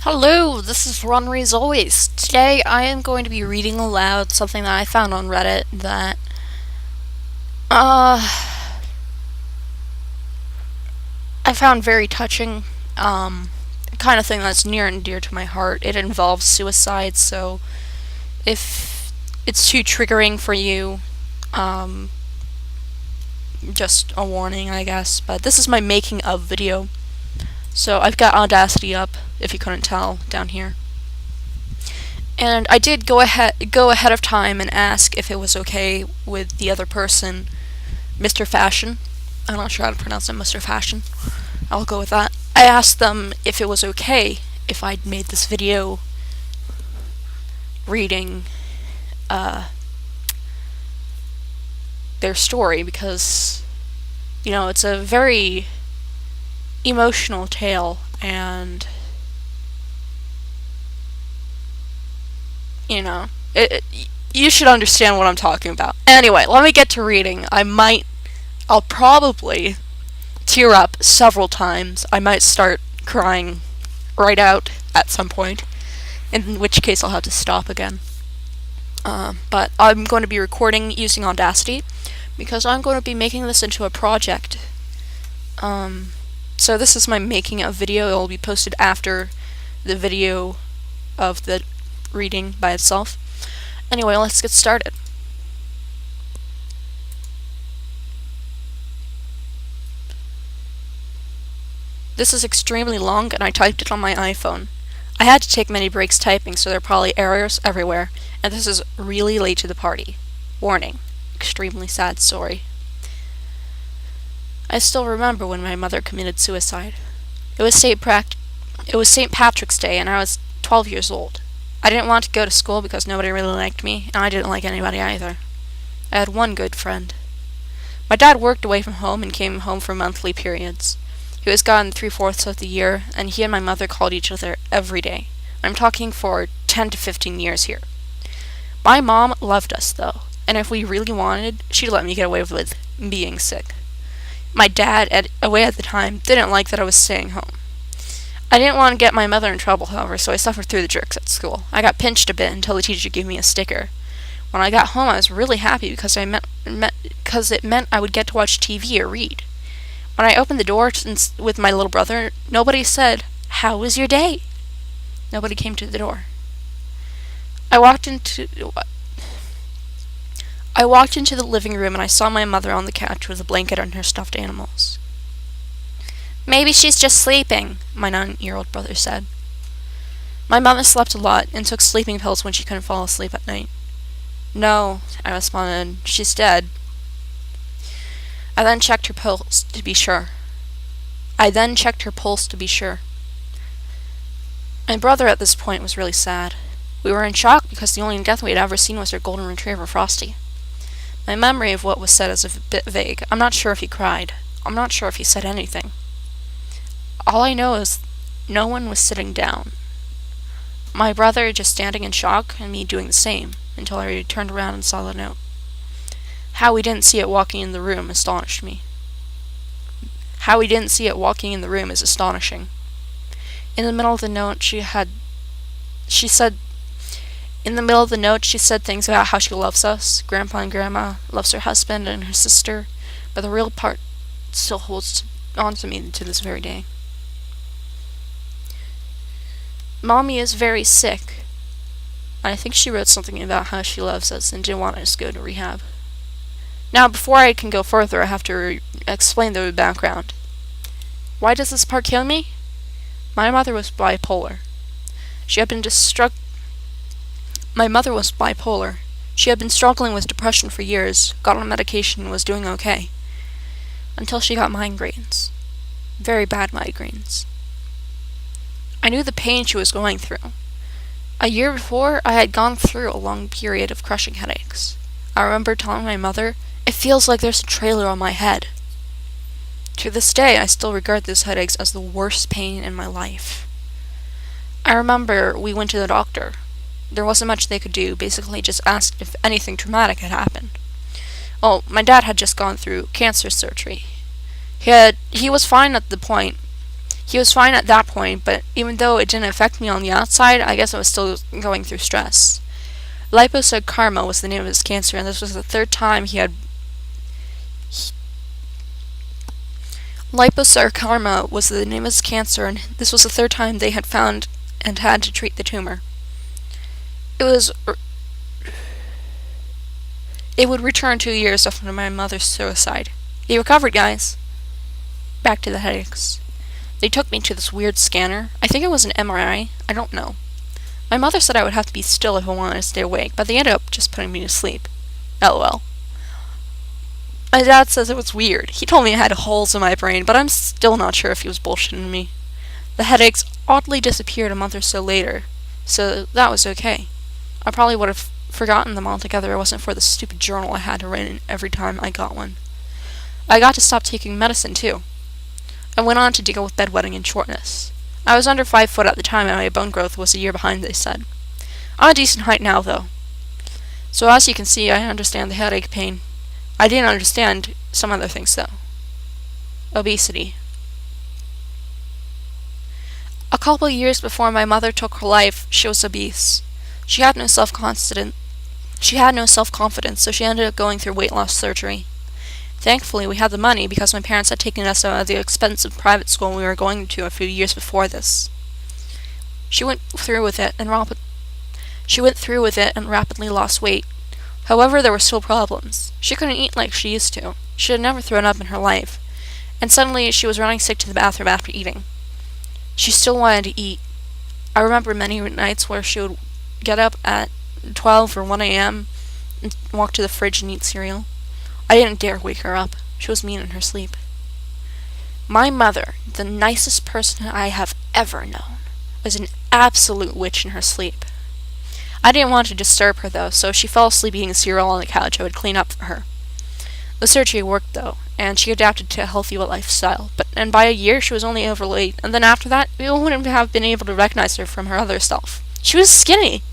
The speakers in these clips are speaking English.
Hello, this is Ronry as always. Today I am going to be reading aloud something that I found on Reddit that I found very touching. Kind of thing that's near and dear to my heart. It involves suicide, so if it's too triggering for you, um, just a warning, I guess. But this is my making of video. So I've got Audacity up, if you couldn't tell, down here. And I did go ahead of time and ask if it was okay with the other person, Mr. Fasion. I'm not sure how to pronounce it, Mr. Fasion. I'll go with that. I asked them if it was okay if I'd made this video reading their story because, it's a very emotional tale and you should understand what I'm talking about. Anyway, let me get to reading. I'll probably tear up several times. I might start crying right out at some point, in which case I'll have to stop again. But I'm going to be recording using Audacity because I'm going to be making this into a project. So this is my making of video. It will be posted after the video of the reading by itself. Anyway, let's get started. This is extremely long and I typed it on my iPhone. I had to take many breaks typing, so there are probably errors everywhere, and this is really late to the party. Warning. Extremely sad story. I still remember when my mother committed suicide. It was St. Patrick's Day and I was 12 years old. I didn't want to go to school because nobody really liked me, and I didn't like anybody either. I had one good friend. My dad worked away from home and came home for monthly periods. He was gone 3/4 of the year, and he and my mother called each other every day. I'm talking for 10 to 15 years here. My mom loved us, though, and if we really wanted, she'd let me get away with being sick. My dad, away at the time, didn't like that I was staying home. I didn't want to get my mother in trouble, however, so I suffered through the jerks at school. I got pinched a bit until the teacher gave me a sticker. When I got home, I was really happy because it meant I would get to watch TV or read. When I opened the door with my little brother, nobody said, "How was your day?" Nobody came to the door. I walked into the living room and I saw my mother on the couch with a blanket on her stuffed animals. "Maybe she's just sleeping," my 9-year-old brother said. My mother slept a lot and took sleeping pills when she couldn't fall asleep at night. "No," I responded, "she's dead." I then checked her pulse to be sure. My brother at this point was really sad. We were in shock because the only death we had ever seen was our golden retriever, Frosty. My memory of what was said is a bit vague. I'm not sure if he cried. I'm not sure if he said anything. All I know is no one was sitting down. My brother just standing in shock and me doing the same until I turned around and saw the note. How we didn't see it walking in the room astonished me. How we didn't see it walking in the room is astonishing. In the middle of the note, she said things about how she loves us, Grandpa and Grandma, loves her husband and her sister, but the real part still holds on to me to this very day. Mommy is very sick. I think she wrote something about how she loves us and didn't want us to go to rehab. Now, before I can go further, I have to explain the background. Why does this part kill me? My mother was bipolar. My mother was bipolar. She had been struggling with depression for years, got on medication and was doing okay. Until she got migraines. Very bad migraines. I knew the pain she was going through. A year before, I had gone through a long period of crushing headaches. I remember telling my mother, "It feels like there's a trailer on my head." To this day, I still regard those headaches as the worst pain in my life. I remember we went to the doctor. There wasn't much they could do, basically just asked if anything traumatic had happened. Well, my dad had just gone through cancer surgery. He was fine at the point. He was fine at that point, but even though it didn't affect me on the outside, I guess I was still going through stress. Liposarcoma was the name of his cancer, and this was the third time he had... Liposarcoma was the name of his cancer, and this was the third time they had found and had to treat the tumor. It would return 2 years after my mother's suicide. He recovered, guys. Back to the headaches. They took me to this weird scanner. I think it was an MRI. I don't know. My mother said I would have to be still if I wanted to stay awake, but they ended up just putting me to sleep. LOL. My dad says it was weird. He told me I had holes in my brain, but I'm still not sure if he was bullshitting me. The headaches oddly disappeared a month or so later, so that was okay. I probably would have forgotten them altogether if it wasn't for the stupid journal I had to write in every time I got one. I got to stop taking medicine, too. I went on to deal with bedwetting and shortness. I was under 5 foot at the time, and my bone growth was a year behind, they said. I'm a decent height now, though. So as you can see, I understand the headache pain. I didn't understand some other things, though. Obesity. A couple years before my mother took her life, she was obese. She had no self-confidence, so she ended up going through weight loss surgery. Thankfully, we had the money because my parents had taken us out of the expensive private school we were going to a few years before this. She went through with it and rapidly lost weight. However, there were still problems. She couldn't eat like she used to. She had never thrown up in her life. And suddenly, she was running sick to the bathroom after eating. She still wanted to eat. I remember many nights where she would get up at 12 or 1 a.m. and walk to the fridge and eat cereal. I didn't dare wake her up. She was mean in her sleep. My mother, the nicest person I have ever known, was an absolute witch in her sleep. I didn't want to disturb her, though, so if she fell asleep eating cereal on the couch, I would clean up for her. The surgery worked, though, and she adapted to a healthy lifestyle, and by a year she was only overweight, and then after that, we wouldn't have been able to recognize her from her other self. She was skinny!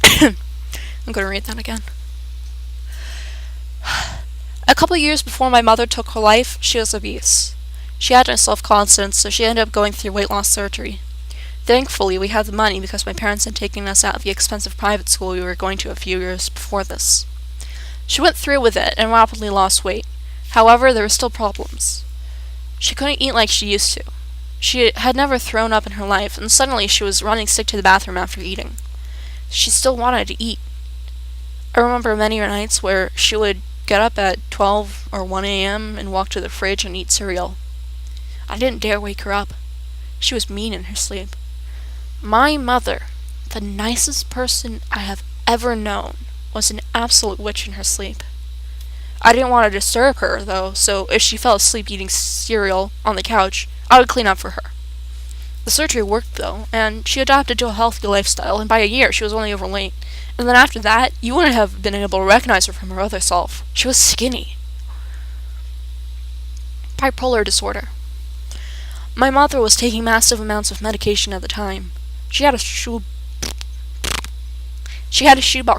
I'm going to read that again. A couple years before my mother took her life, she was obese. She had no self-confidence, so she ended up going through weight loss surgery. Thankfully, we had the money because my parents had taken us out of the expensive private school we were going to a few years before this. She went through with it and rapidly lost weight. However, there were still problems. She couldn't eat like she used to. She had never thrown up in her life, and suddenly she was running sick to the bathroom after eating. She still wanted to eat. I remember many nights where she would get up at 12 or 1 a.m. and walk to the fridge and eat cereal. I didn't dare wake her up. She was mean in her sleep. My mother, the nicest person I have ever known, was an absolute witch in her sleep. I didn't want to disturb her, though, so if she fell asleep eating cereal on the couch, I would clean up for her. The surgery worked, though, and she adapted to a healthy lifestyle, and by a year she was only overweight. And then after that, you wouldn't have been able to recognize her from her other self. She was skinny. Bipolar disorder. My mother was taking massive amounts of medication at the time. She had a shoebox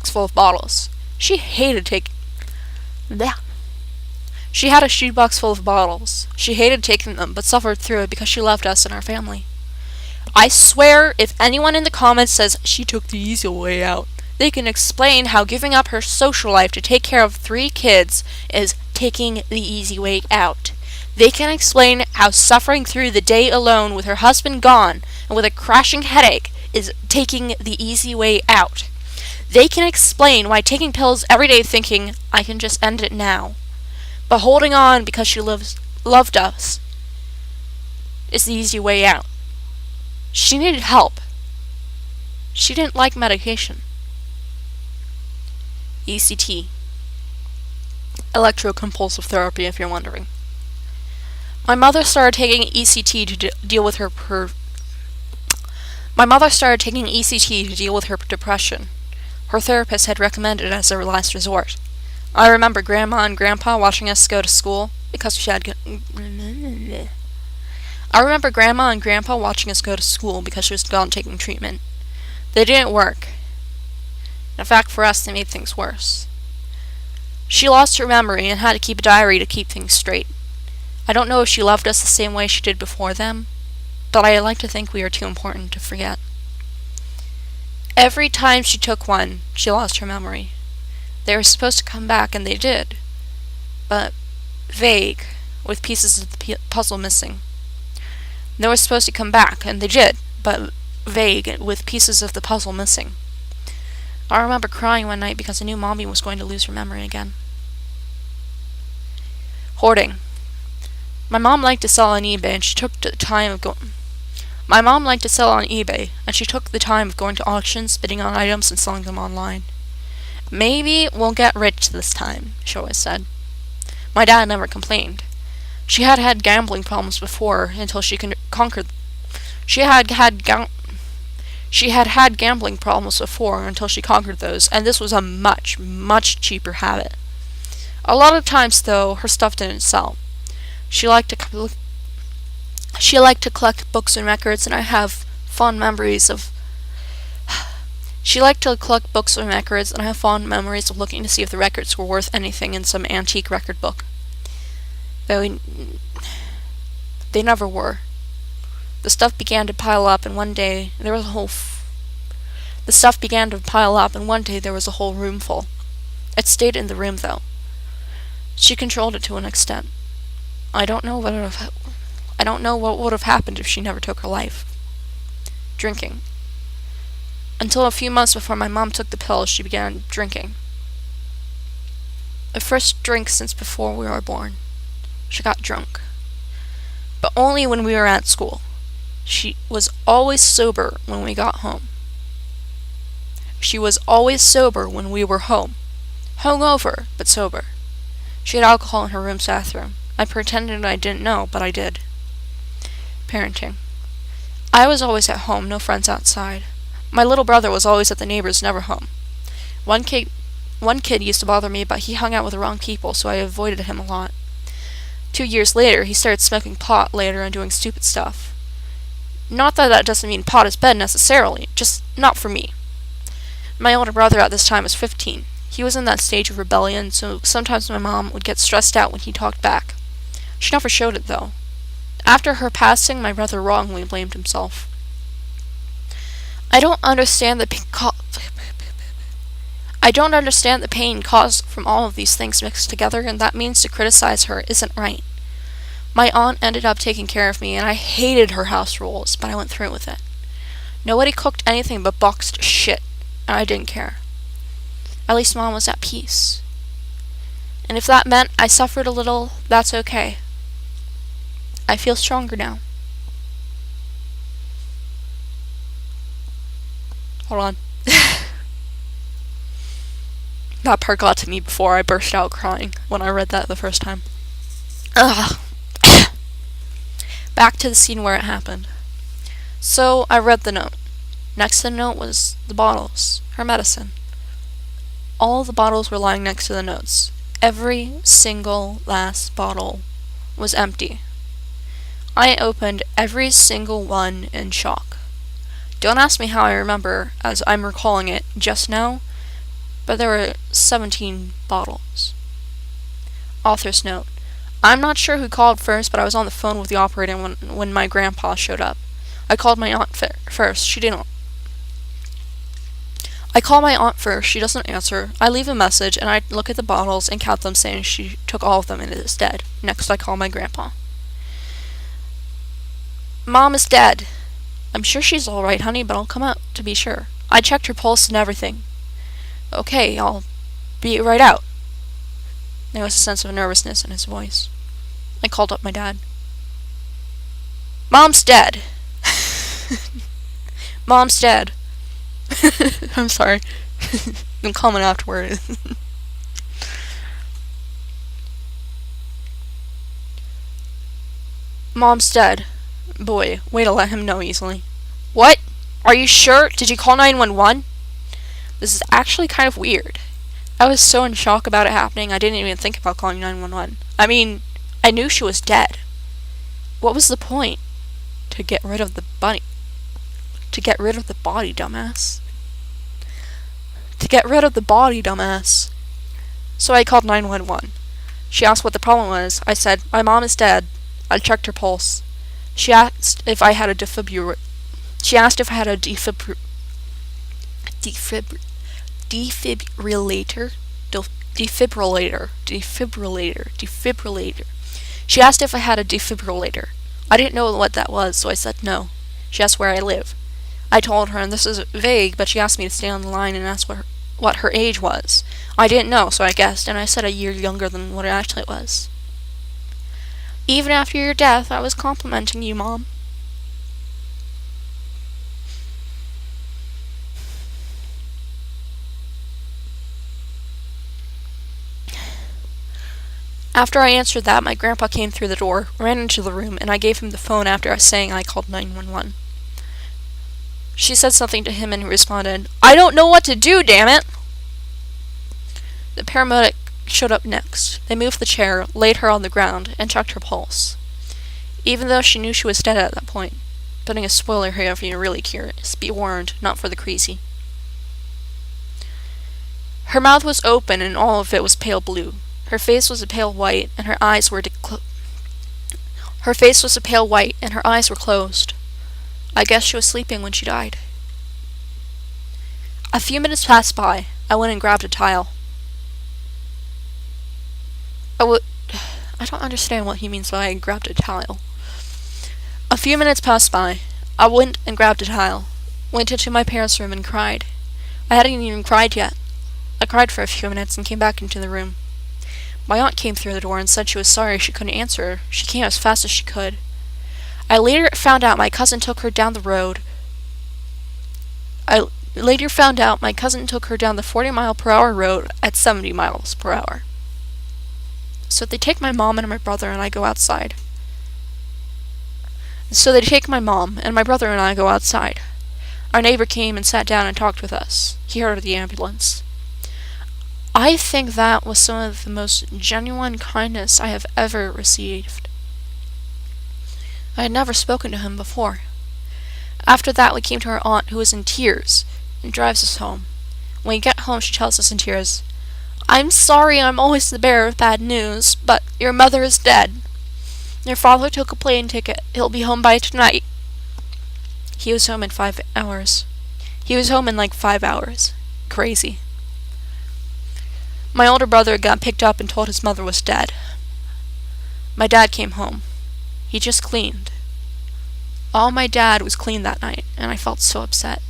full of bottles. She hated taking them, but suffered through it because she loved us and our family. I swear, if anyone in the comments says she took the easy way out, they can explain how giving up her social life to take care of 3 kids is taking the easy way out. They can explain how suffering through the day alone with her husband gone and with a crashing headache is taking the easy way out. They can explain why taking pills every day thinking, I can just end it now, but holding on because she loved us is the easy way out. She needed help. She didn't like medication. ECT. Electrocompulsive therapy, if you're wondering. My mother started taking ECT to deal with her depression. Her therapist had recommended it as a last resort. I remember Grandma and Grandpa watching us go to school because she was gone taking treatment. They didn't work. In fact, for us, they made things worse. She lost her memory and had to keep a diary to keep things straight. I don't know if she loved us the same way she did before them, but I like to think we are too important to forget. Every time she took one, she lost her memory. They were supposed to come back, and they did, but vague, with pieces of the puzzle missing. They were supposed to come back, and they did, but vague, with pieces of the puzzle missing. I remember crying one night because I knew Mommy was going to lose her memory again. Hoarding. My mom liked to sell on eBay, and she took the time of going. My mom liked to sell on eBay, and she took the time of going to auctions, bidding on items, and selling them online. Maybe we'll get rich this time, she always said. My dad never complained. She had had gambling problems before until she conquered. She had had gambling problems before until she conquered those, and this was a much, much cheaper habit. A lot of times, though, her stuff didn't sell. She liked to collect books and records, and I have fond memories of. She liked to collect books and records, and I have fond memories of looking to see if the records were worth anything in some antique record book. Though they never were. The stuff began to pile up, and one day there was a whole. The stuff began to pile up, and one day there was a whole room full. It stayed in the room, though. She controlled it to an extent. I don't know what would have happened if she never took her life. Drinking. Until a few months before my mom took the pills, she began drinking. The first drink since before we were born. She got drunk. But only when we were at school. She was always sober when we got home. She was always sober when we were home. Hungover, but sober. She had alcohol in her room's bathroom. I pretended I didn't know, but I did. Parenting. I was always at home, no friends outside. My little brother was always at the neighbors, never home. One kid used to bother me, but he hung out with the wrong people, so I avoided him a lot. 2 years later, he started smoking pot later and doing stupid stuff. Not that that doesn't mean pot is bad necessarily, just not for me. My older brother at this time was 15. He was in that stage of rebellion, so sometimes my mom would get stressed out when he talked back. She never showed it, though. After her passing, my brother wrongly blamed himself. I don't understand the pain caused from all of these things mixed together, and that means to criticize her isn't right. My aunt ended up taking care of me, and I hated her house rules, but I went through with it. Nobody cooked anything but boxed shit, and I didn't care. At least Mom was at peace. And if that meant I suffered a little, that's okay. I feel stronger now. Hold on. That part got to me before I burst out crying when I read that the first time. Ugh. Back to the scene where it happened. So I read the note. Next to the note was the bottles, her medicine. All the bottles were lying next to the notes. Every single last bottle was empty. I opened every single one in shock. Don't ask me how I remember, as I'm recalling it just now, but there were 17 bottles. Author's note. I'm not sure who called first, but I was on the phone with the operator when my grandpa showed up. I called my aunt first. She didn't. I call my aunt first. She doesn't answer. I leave a message, and I look at the bottles and count them, saying she took all of them and is dead. Next, I call my grandpa. Mom is dead. I'm sure she's all right, honey, but I'll come out to be sure. I checked her pulse and everything. Okay, I'll be right out. There was a sense of nervousness in his voice. I called up my dad. Mom's dead. Mom's dead. I'm sorry. I'm coming afterward. Mom's dead. Boy, way to let him know easily. What? Are you sure? Did you call 911? This is actually kind of weird. I was so in shock about it happening, I didn't even think about calling 911. I mean, I knew she was dead. What was the point? To get rid of the body. To get rid of the body, dumbass. To get rid of the body, dumbass. So I called 911. She asked what the problem was. I said, my mom is dead. I checked her pulse. She asked if I had a defibrillator. She asked if I had a defibrillator. Defibrillator. She asked if I had a defibrillator. I didn't know what that was, so I said no. She asked where I live. I told her, and this is vague, but she asked me to stay on the line and ask what her age was. I didn't know, so I guessed, and I said a year younger than what it actually was. Even after your death, I was complimenting you, Mom. After I answered that, my grandpa came through the door, ran into the room, and I gave him the phone after saying I called 911. She said something to him and he responded, "I don't know what to do, damn it!" The paramedic showed up next. They moved the chair, laid her on the ground, and checked her pulse. Even though she knew she was dead at that point. Putting a spoiler here if you're really curious. Be warned, not for the crazy. Her mouth was open and all of it was pale blue. Her face was a pale white and her eyes were closed. I guess she was sleeping when she died. A few minutes passed by. I went and grabbed a tile. I don't understand what he means by I grabbed a tile. A few minutes passed by. I went and grabbed a tile. Went into my parents' room and cried. I hadn't even cried yet. I cried for a few minutes and came back into the room. My aunt came through the door and said she was sorry she couldn't answer her. She came as fast as she could. I later found out my cousin took her down the 40-mile-per-hour road at 70 miles per hour. So they take my mom and my brother and I go outside. Our neighbor came and sat down and talked with us. He heard of the ambulance. I think that was some of the most genuine kindness I have ever received. I had never spoken to him before. After that, we came to our aunt, who was in tears, and drives us home. When we get home, she tells us in tears, "I'm sorry I'm always the bearer of bad news, but your mother is dead. Your father took a plane ticket. He'll be home by tonight." He was home in 5 hours. He was home in like 5 hours. Crazy. My older brother got picked up and told his mother was dead. My dad came home. He just cleaned. All my dad was clean that night, and I felt so upset.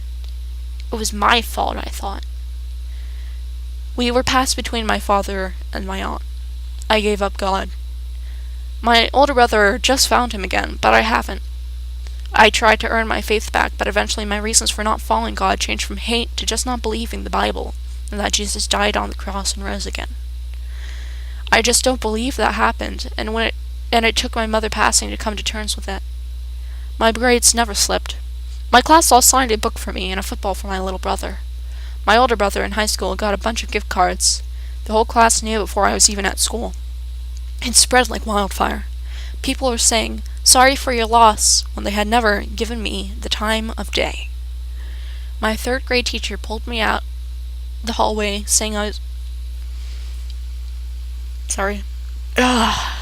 It was my fault, I thought. We were passed between my father and my aunt. I gave up God. My older brother just found him again, but I haven't. I tried to earn my faith back, but eventually my reasons for not following God changed from hate to just not believing the Bible, and that Jesus died on the cross and rose again. I just don't believe that happened, and it took my mother passing to come to terms with it. My grades never slipped. My class all signed a book for me and a football for my little brother. My older brother in high school got a bunch of gift cards. The whole class knew before I was even at school. It spread like wildfire. People were saying, "Sorry for your loss," when they had never given me the time of day. My 3rd grade teacher pulled me out the hallway saying I was... Sorry. Ugh.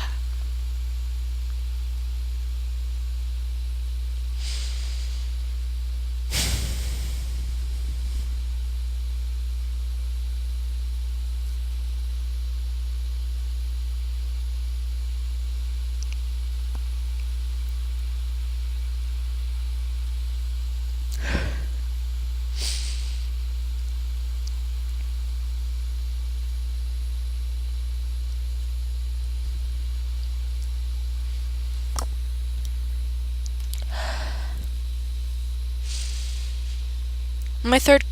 My 3rd...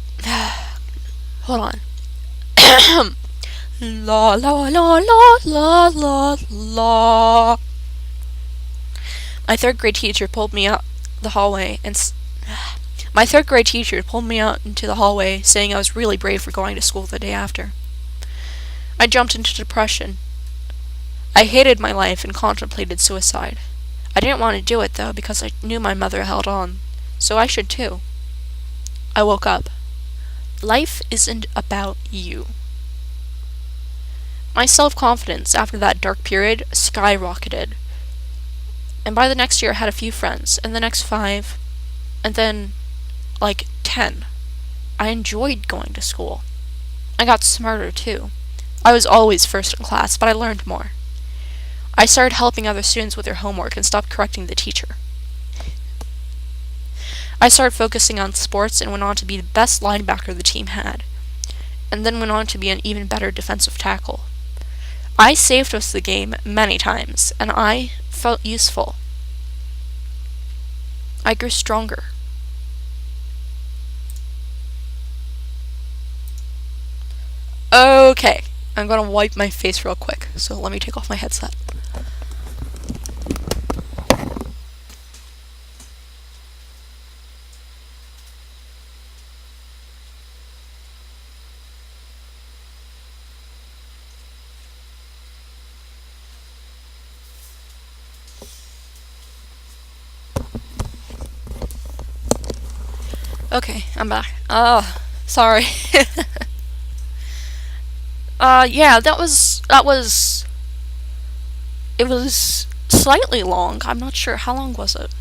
Hold on. La la la la la la la. My 3rd grade teacher pulled me out the hallway My 3rd grade teacher pulled me out into the hallway saying I was really brave for going to school the day after. I jumped into depression. I hated my life and contemplated suicide. I didn't want to do it though because I knew my mother held on, so I should too. I woke up. Life isn't about you. My self-confidence after that dark period skyrocketed. And by the next year, I had a few friends, and the next 5, and then, like, 10. I enjoyed going to school. I got smarter, too. I was always first in class, but I learned more. I started helping other students with their homework and stopped correcting the teacher. I started focusing on sports and went on to be the best linebacker the team had, and then went on to be an even better defensive tackle. I saved us the game many times, and I felt useful. I grew stronger. Okay, I'm gonna wipe my face real quick, so let me take off my headset. Okay, I'm back. Sorry. Yeah, it was slightly long. I'm not sure. How long was it?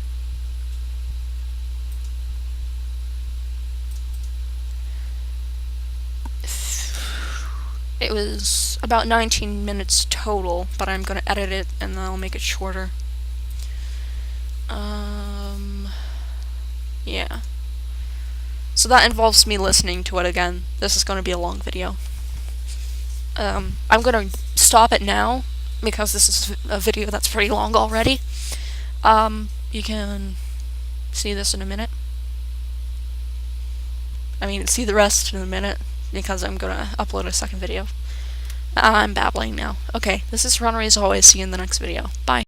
It was about 19 minutes total, but I'm gonna edit it and then I'll make it shorter. Yeah. So that involves me listening to it again. This is gonna be a long video. I'm gonna stop it now because this is a video that's pretty long already. You can see this in a minute. I mean, see the rest in a minute because I'm gonna upload a second video. I'm babbling now. Okay, this is Ronry as always. See you in the next video. Bye.